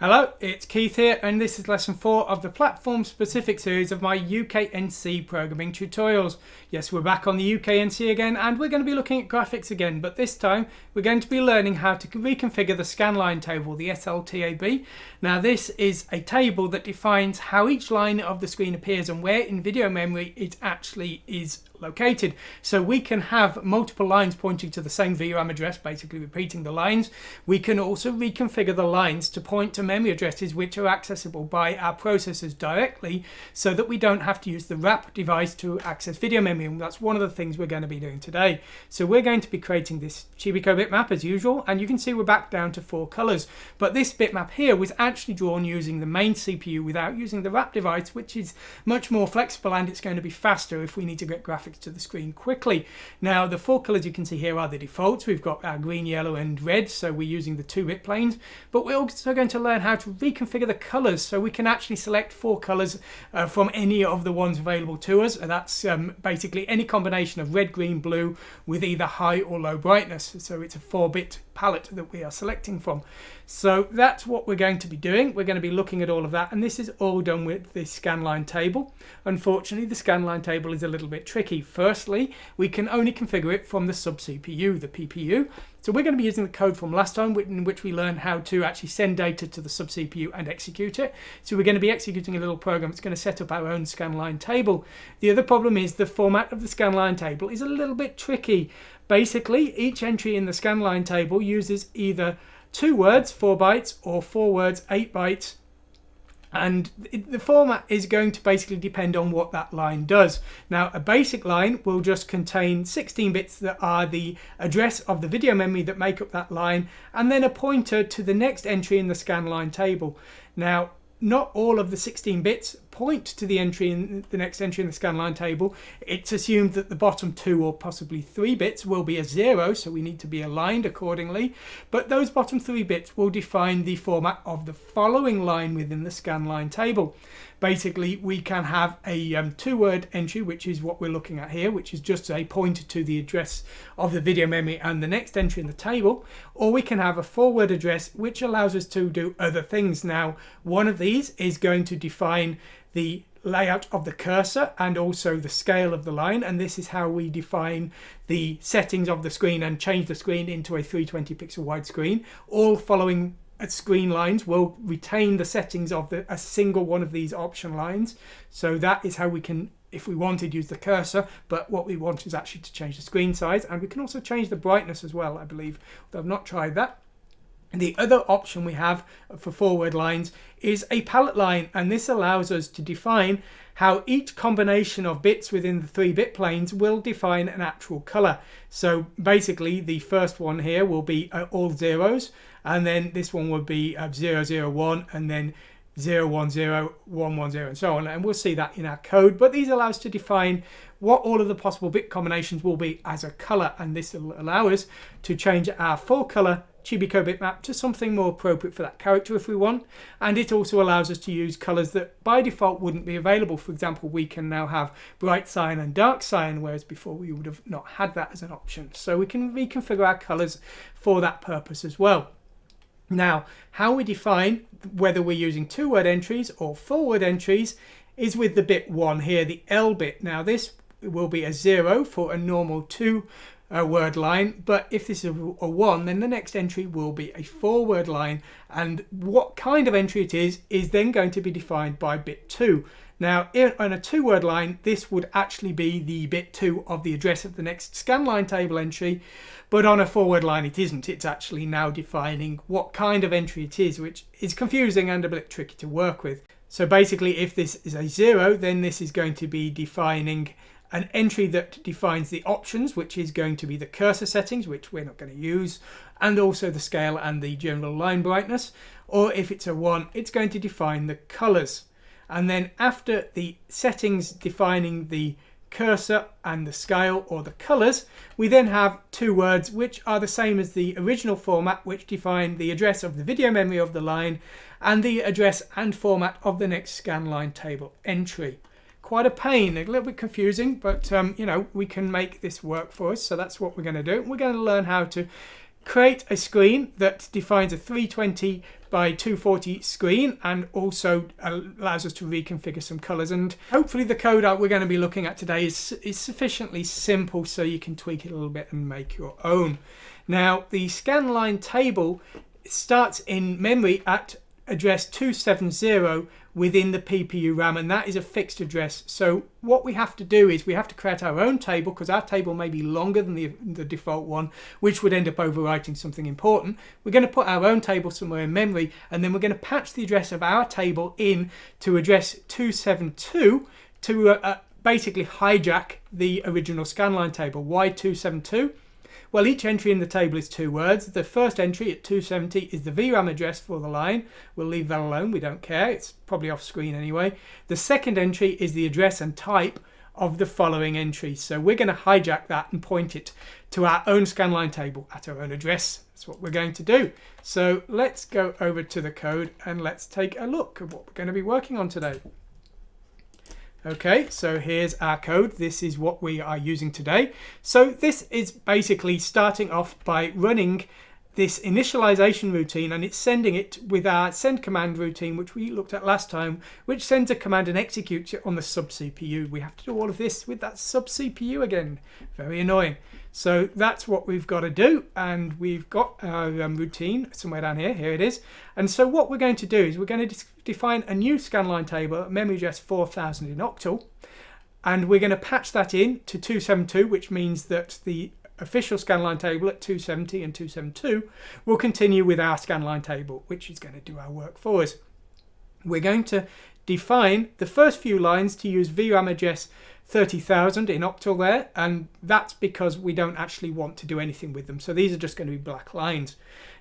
Hello, it's Keith here, and this is lesson 4 of the platform-specific series of my UKNC programming tutorials. Yes, we're back on the UKNC again, and we're going to be looking at graphics again, but this time we're going to be learning how to reconfigure the Scanline table, the SLTAB. Now, this is a table that defines how each line of the screen appears and where in video memory it actually is located. So we can have multiple lines pointing to the same VRAM address, basically repeating the lines. We can also reconfigure the lines to point to memory addresses which are accessible by our processors directly, so that we don't have to use the wrap device to access video memory, and that's one of the things we're going to be doing today. So we're going to be creating this Chibico bitmap as usual, and you can see we're back down to 4 colors, but this bitmap here was actually drawn using the main CPU without using the wrap device, which is much more flexible, and it's going to be faster if we need to get graphics to the screen quickly. Now, the 4 colors you can see here are the defaults. We've got our green, yellow and red, so we're using the 2-bit planes, but we're also going to learn how to reconfigure the colors so we can actually select 4 colors from any of the ones available to us. And that's basically any combination of red, green, blue with either high or low brightness. So it's a 4-bit palette that we are selecting from. So that's what we're going to be doing. We're going to be looking at all of that, and this is all done with the Scanline table. Unfortunately, the Scanline table is a little bit tricky. Firstly, we can only configure it from the sub CPU, the PPU. So we're going to be using the code from last time in which we learned how to actually send data to the sub CPU and execute it. So we're going to be executing a little program that's going to set up our own Scanline table. The other problem is the format of the Scanline table is a little bit tricky. Basically, each entry in the Scanline table uses either 2 words, 4 bytes, or 4 words, 8 bytes. And the format is going to basically depend on what that line does. Now, a basic line will just contain 16 bits that are the address of the video memory that make up that line, and then a pointer to the next entry in the Scanline table. Now, not all of the 16 bits point to the entry in the next entry in the Scanline table. It's assumed that the bottom 2 or possibly 3 bits will be a 0, so we need to be aligned accordingly. But those bottom 3 bits will define the format of the following line within the Scanline table. Basically, we can have a 2-word entry, which is what we're looking at here, which is just a pointer to the address of the video memory and the next entry in the table, or we can have a 4-word address, which allows us to do other things. Now, one of these is going to define the layout of the cursor and also the scale of the line, and this is how we define the settings of the screen and change the screen into a 320 pixel wide screen. All following screen lines will retain the settings of a single one of these option lines. So that is how we can, if we wanted, use the cursor, but what we want is actually to change the screen size, and we can also change the brightness as well, I believe, although I've not tried that. And the other option we have for 4-word lines is a palette line, and this allows us to define how each combination of bits within the 3-bit planes will define an actual color. So basically, the first one here will be all zeros, and then this one will be 001, and then 010, 110, and so on, and we'll see that in our code. But these allow us to define what all of the possible bit combinations will be as a color, and this will allow us to change our 4-color Chibico bitmap to something more appropriate for that character if we want. And it also allows us to use colors that by default wouldn't be available. For example, we can now have bright cyan and dark cyan, whereas before we would have not had that as an option. So we can reconfigure our colors for that purpose as well. Now, how we define whether we're using 2-word entries or 4-word entries is with the bit 1 here, the L bit. Now, this will be a 0 for a normal 2-word line, but if this is a 1, then the next entry will be a 4-word line, and what kind of entry it is then going to be defined by bit 2. Now, on a 2-word line, this would actually be the bit 2 of the address of the next Scanline table entry, but on a 4-word line it isn't. It's actually now defining what kind of entry it is, which is confusing and a bit tricky to work with. So basically, if this is a 0, then this is going to be defining an entry that defines the options, which is going to be the cursor settings, which we're not going to use, and also the scale and the general line brightness. Or if it's a 1, it's going to define the colors. And then after the settings defining the cursor and the scale or the colors, we then have 2 words which are the same as the original format, which define the address of the video memory of the line and the address and format of the next Scanline table entry. Quite a pain, a little bit confusing, but you know, we can make this work for us. So that's what we're going to do. We're going to learn how to create a screen that defines a 320 by 240 screen and also allows us to reconfigure some colors. And hopefully the code we're going to be looking at today is sufficiently simple so you can tweak it a little bit and make your own. Now, the Scanline table starts in memory at address 270 within the PPU RAM, and that is a fixed address. So what we have to do is we have to create our own table, because our table may be longer than the default one, which would end up overwriting something important. We're going to put our own table somewhere in memory, and then we're going to patch the address of our table in to address 272 to basically hijack the original Scanline table. Why 272? Well, each entry in the table is 2 words. The first entry at 270 is the VRAM address for the line. We'll leave that alone, we don't care, it's probably off screen anyway. The second entry is the address and type of the following entry. So we're going to hijack that and point it to our own Scanline table at our own address. That's what we're going to do. So let's go over to the code and let's take a look at what we're going to be working on today. Okay, so here's our code. This is what we are using today. So this is basically starting off by running this initialization routine, and it's sending it with our send command routine, which we looked at last time, which sends a command and executes it on the sub CPU. We have to do all of this with that sub CPU again. Very annoying. So that's what we've got to do, and we've got our routine somewhere down here. Here it is. And so what we're going to do is we're going to define a new Scanline table at memory address 4000 in octal, and we're going to patch that in to 272, which means that the official Scanline table at 270 and 272 will continue with our Scanline table, which is going to do our work for us. We're going to define the first few lines to use VRAM address 30,000 in octal there, and that's because we don't actually want to do anything with them. So these are just going to be black lines.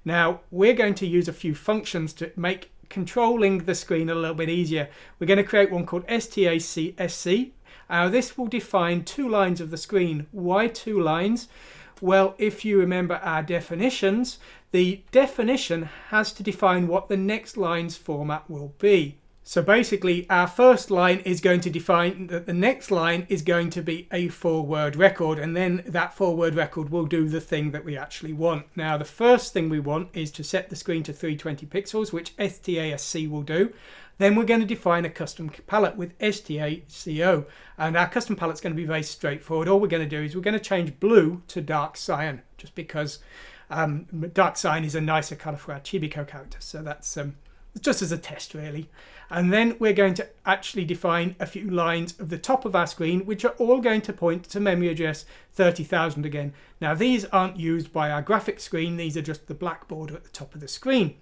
Now we're going to use a few functions to make controlling the screen a little bit easier. We're going to create one called STACSC. This will define 2 lines of the screen. Why 2 lines? Well, if you remember our definitions, the definition has to define what the next line's format will be. So basically our first line is going to define that the next line is going to be a 4-word record, and then that 4-word record will do the thing that we actually want. Now the first thing we want is to set the screen to 320 pixels, which STASC will do. Then we're going to define a custom palette with STACO, and our custom palette is going to be very straightforward. All we're going to do is we're going to change blue to dark cyan, just because dark cyan is a nicer colour for our Chibico character. So that's just as a test really. And then we're going to actually define a few lines of the top of our screen, which are all going to point to memory address 30,000 again. Now these aren't used by our graphics screen, these are just the black border at the top of the screen.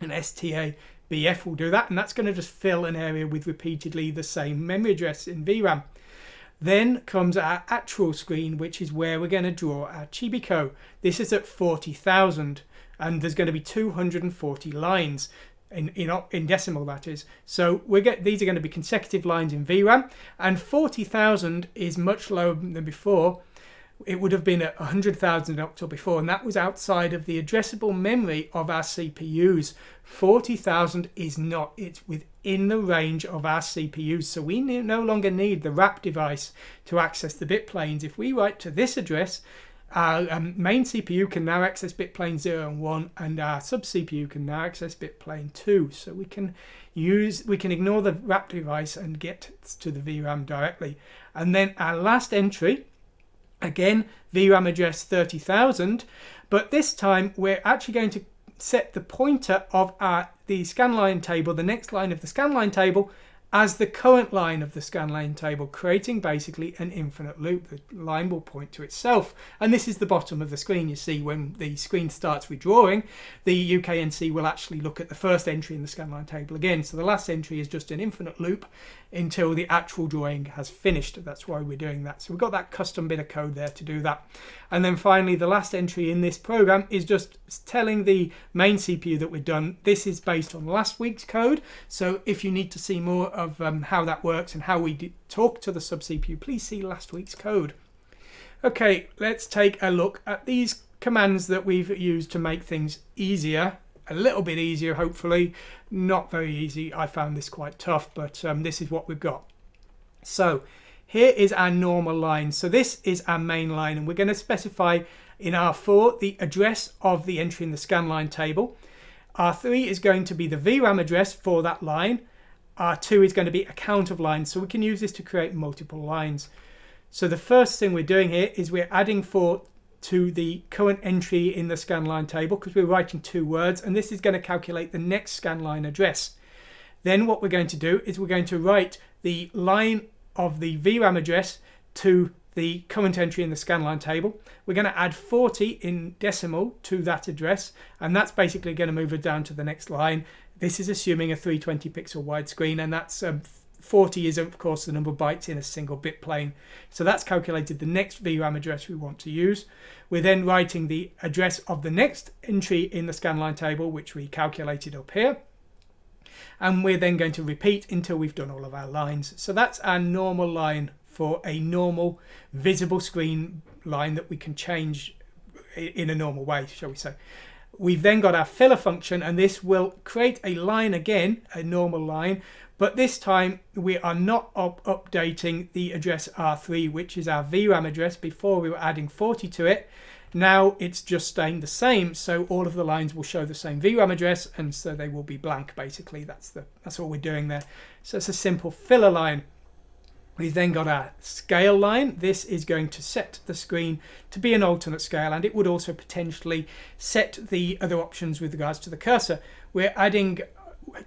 And STABF will do that, and that's going to just fill an area with repeatedly the same memory address in VRAM. Then comes our actual screen, which is where we're going to draw our Chibico. This is at 40,000, and there's going to be 240 lines. In decimal, that is. So these are going to be consecutive lines in VRAM, and 40,000 is much lower than before. It would have been at 100,000 octal before, and that was outside of the addressable memory of our CPUs. 40,000 is not, it's within the range of our CPUs, so we no longer need the wrap device to access the bit planes. If we write to this address, our main CPU can now access bit plane 0 and 1, and our sub CPU can now access bit plane 2. So we can ignore the wrap device and get to the VRAM directly. And then our last entry, again VRAM address 30,000, but this time we're actually going to set the pointer of the Scanline table, the next line of the Scanline table, as the current line of the Scanline table, creating basically an infinite loop. The line will point to itself, and this is the bottom of the screen. You see, when the screen starts redrawing, the UKNC will actually look at the first entry in the Scanline table again. So the last entry is just an infinite loop until the actual drawing has finished. That's why we're doing that. So we've got that custom bit of code there to do that. And then finally, the last entry in this program is just telling the main CPU that we're done. This is based on last week's code, so if you need to see more of how that works and how we talk to the sub CPU, please see last week's code. Okay, let's take a look at these commands that we've used to make things easier, a little bit easier hopefully. Not very easy, I found this quite tough, but this is what we've got. So here is our normal line. So this is our main line, and we're going to specify In R4, the address of the entry in the Scanline table. R3 is going to be the VRAM address for that line. R2 is going to be a count of lines, so we can use this to create multiple lines. So the first thing we're doing here is we're adding 4 to the current entry in the Scanline table because we're writing 2 words, and this is going to calculate the next Scanline address. Then what we're going to do is we're going to write the line of the VRAM address to the current entry in the Scanline table. We're going to add 40 in decimal to that address, and that's basically going to move it down to the next line. This is assuming a 320 pixel widescreen, and that's 40 is of course the number of bytes in a single bit plane. So that's calculated the next VRAM address we want to use. We're then writing the address of the next entry in the Scanline table, which we calculated up here. And we're then going to repeat until we've done all of our lines. So that's our normal line for a normal visible screen line that we can change in a normal way, shall we say. We've then got our filler function, and this will create a line again, a normal line, but this time we are not updating the address R3, which is our VRAM address. Before we were adding 40 to it. Now it's just staying the same, so all of the lines will show the same VRAM address, and so they will be blank basically. That's all we're doing there. So it's a simple filler line. We've then got our scale line. This is going to set the screen to be an alternate scale, and it would also potentially set the other options with regards to the cursor. We're adding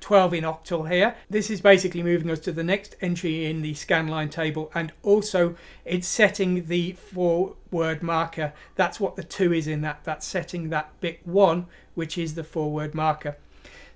12 in octal here. This is basically moving us to the next entry in the Scanline table, and also it's setting the forward marker. That's what the 2 is in that. That's setting that bit 1, which is the forward marker.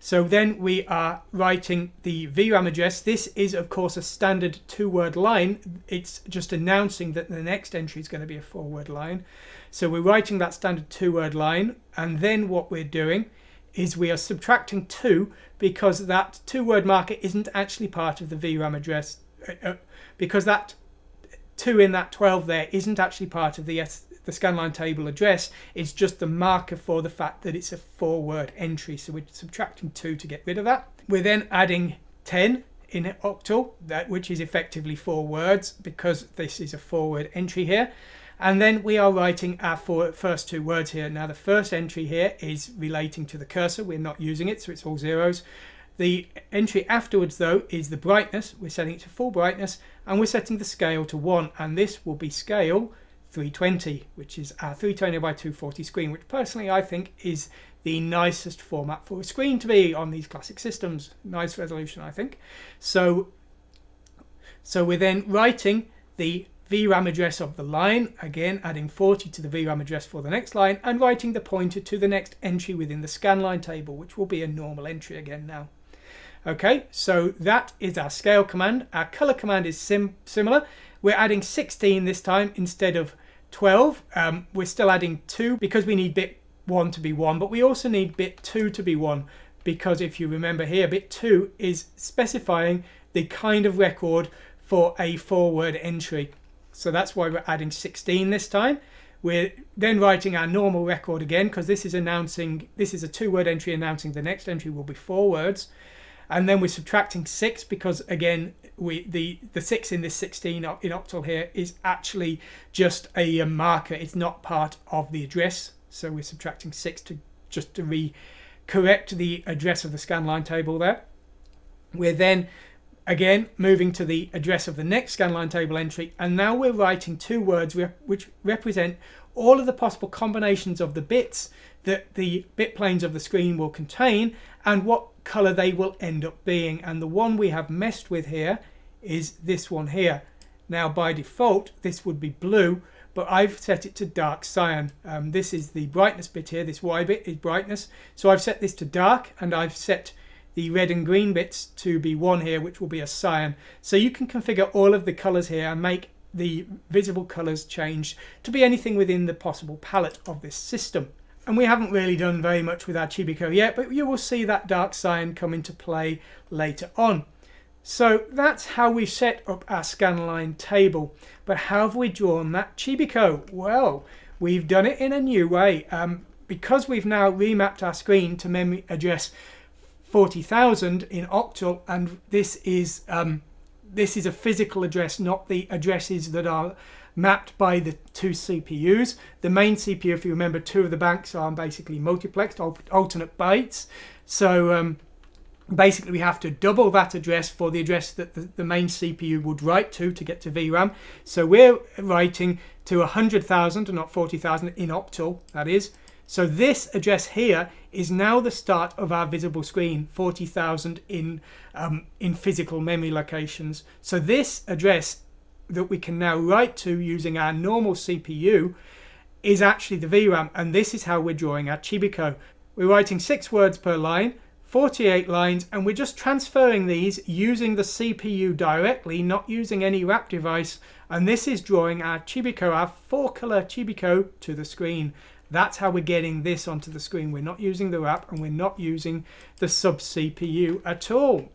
So then we are writing the VRAM address. This is of course a standard 2-word line. It's just announcing that the next entry is going to be a 4-word line. So we're writing that standard 2-word line, and then what we're doing is we are subtracting 2 because that 2-word marker isn't actually part of the VRAM address, because that 2 in that 12 there isn't actually part of the Scanline table address. It's just the marker for the fact that it's a 4-word entry, so we're subtracting 2 to get rid of that. We're then adding 10 in octal, which is effectively 4 words because this is a 4-word entry here. And then we are writing our first 2 words here. Now the first entry here is relating to the cursor. We're not using it, so it's all zeros. The entry afterwards though is the brightness. We're setting it to full brightness, and we're setting the scale to 1, and this will be scale 320, which is our 320 by 240 screen, which personally I think is the nicest format for a screen to be on these classic systems. Nice resolution, I think. So we're then writing the VRAM address of the line, again adding 40 to the VRAM address for the next line, and writing the pointer to the next entry within the Scanline table, which will be a normal entry again now. Okay, so that is our scale command. Our color command is similar. We're adding 16 this time instead of 12. We're still adding 2 because we need bit 1 to be 1, but we also need bit 2 to be 1, because if you remember here, bit 2 is specifying the kind of record for a 4-word entry. So that's why we're adding 16 this time. We're then writing our normal record again, because this is a 2-word entry announcing the next entry will be 4 words. And then we're subtracting 6 because again the 6 in this 16 in octal here is actually just a marker. It's not part of the address, so we're subtracting 6 to correct the address of the Scanline table there. We're then again moving to the address of the next Scanline table entry, and now we're writing 2 words which represent all of the possible combinations of the bits that the bit planes of the screen will contain and what color they will end up being. And the one we have messed with here is this one here. Now by default this would be blue, but I've set it to dark cyan. This is the brightness bit here. This Y bit is brightness, so I've set this to dark, and I've set the red and green bits to be 1 here, which will be a cyan. So you can configure all of the colors here and make the visible colors change to be anything within the possible palette of this system. And we haven't really done very much with our Chibico yet, but you will see that dark cyan come into play later on. So that's how we set up our Scanline table. But how have we drawn that Chibico? Well, we've done it in a new way. Because we've now remapped our screen to memory address 40,000 in octal, and this is a physical address, not the addresses that are mapped by the two CPUs. The main CPU, if you remember, two of the banks are basically multiplexed, alternate bytes. So basically we have to double that address for the address that the main CPU would write to get to VRAM. So we're writing to 100,000 and not 40,000 in octal, that is. So this address here is now the start of our visible screen, 40,000 in physical memory locations. So this address that we can now write to using our normal CPU is actually the VRAM, and this is how we're drawing our Chibico. We're writing 6 words per line, 48 lines, and we're just transferring these using the CPU directly, not using any wrap device, and this is drawing our Chibico, our 4-color Chibico, to the screen. That's how we're getting this onto the screen. We're not using the wrap, and we're not using the sub CPU at all.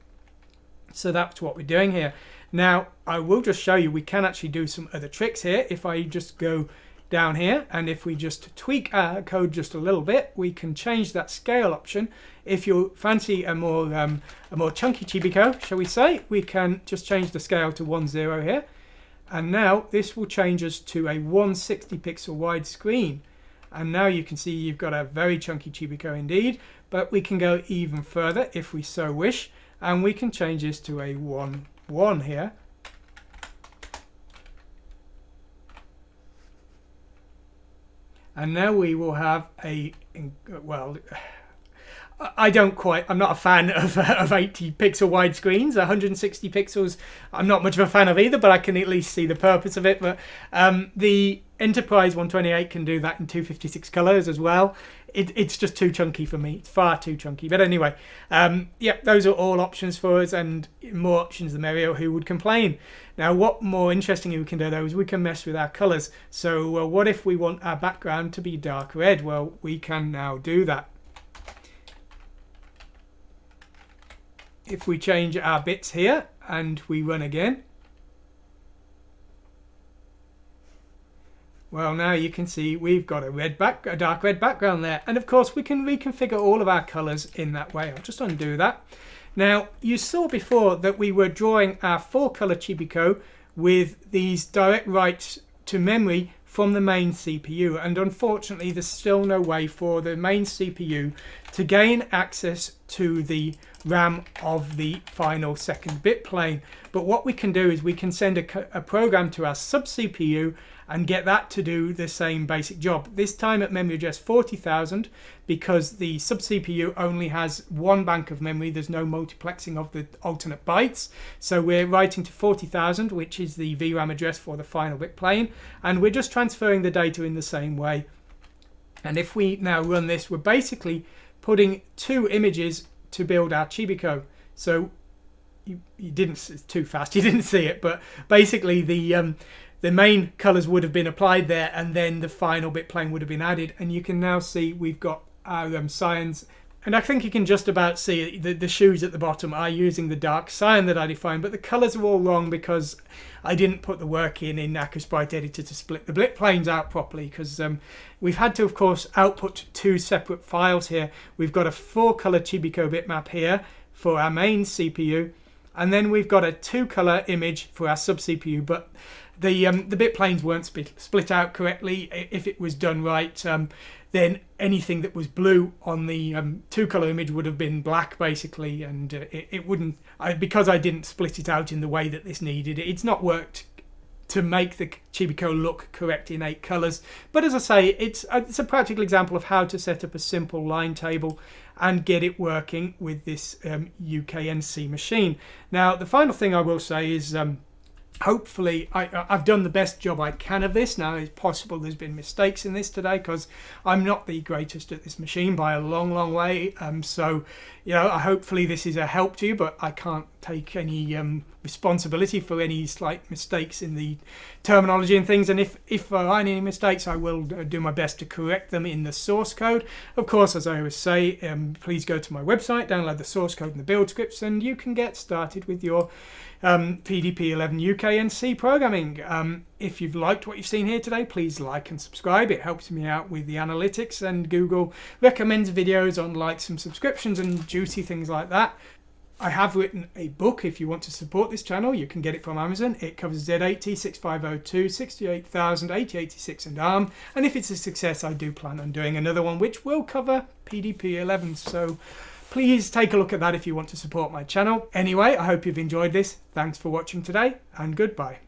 So that's what we're doing here. Now I will just show you we can actually do some other tricks here. If I just go down here, and if we just tweak our code just a little bit, we can change that scale option. If you fancy a more chunky Chibico, shall we say, we can just change the scale to 10 here, and now this will change us to a 160 pixel wide screen. And now you can see you've got a very chunky Chibico indeed, but we can go even further if we so wish, and we can change this to a 1 here. And now we will have a, well, I'm not a fan of 80 pixel wide screens. 160 pixels, I'm not much of a fan of either, but I can at least see the purpose of it. But the Enterprise 128 can do that in 256 colors as well. It's just too chunky for me. It's far too chunky. But anyway, yeah, those are all options for us, and more options the merrier. Who would complain? Now, what more interesting we can do though is we can mess with our colors. So what if we want our background to be dark red? Well, we can now do that. If we change our bits here and we run again, well, now you can see we've got a dark red background there. And of course we can reconfigure all of our colors in that way. I'll just undo that. Now, you saw before that we were drawing our 4-color Chibico with these direct writes to memory from the main CPU, and unfortunately there's still no way for the main CPU to gain access to the RAM of the final second bit plane. But what we can do is we can send a program to our sub CPU and get that to do the same basic job, this time at memory address 40,000, because the sub CPU only has one bank of memory. There's no multiplexing of the alternate bytes, so we're writing to 40,000, which is the VRAM address for the final bit plane, and we're just transferring the data in the same way. And if we now run this, we're basically putting 2 images to build our Chibico. So you didn't, it's too fast, you didn't see it, but basically the main colors would have been applied there, and then the final bit plane would have been added, and you can now see we've got our cyans. And I think you can just about see the shoes at the bottom are using the dark cyan that I defined, but the colors are all wrong because I didn't put the work in Sprite Editor to split the bit planes out properly, because we've had to, of course, output 2 separate files here. We've got a 4-color Chibico bitmap here for our main CPU, and then we've got a 2-color image for our sub CPU, but the bit planes weren't split out correctly. If it was done right, then anything that was blue on the 2-color image would have been black basically, and it wouldn't, because I didn't split it out in the way that this needed. It's not worked to make the Chibico look correct in 8 colors. But as I say, it's a practical example of how to set up a simple line table and get it working with this UKNC machine. Now, the final thing I will say is hopefully I've done the best job I can of this. Now, it's possible there's been mistakes in this today because I'm not the greatest at this machine by a long way. So, you know, hopefully this is a help to you, but I can't take any responsibility for any slight mistakes in the terminology and things. And if there are any mistakes, I will do my best to correct them in the source code. Of course, as I always say, please go to my website, download the source code and the build scripts, and you can get started with your PDP-11 UKNC programming. If you've liked what you've seen here today, please like and subscribe. It helps me out with the analytics, and Google recommends videos on likes and subscriptions and juicy things like that. I have written a book. If you want to support this channel, you can get it from Amazon. It covers Z80, 6502, 68000, 8086 and ARM. And if it's a success, I do plan on doing another one which will cover PDP-11. So please take a look at that if you want to support my channel. Anyway, I hope you've enjoyed this. Thanks for watching today, and goodbye.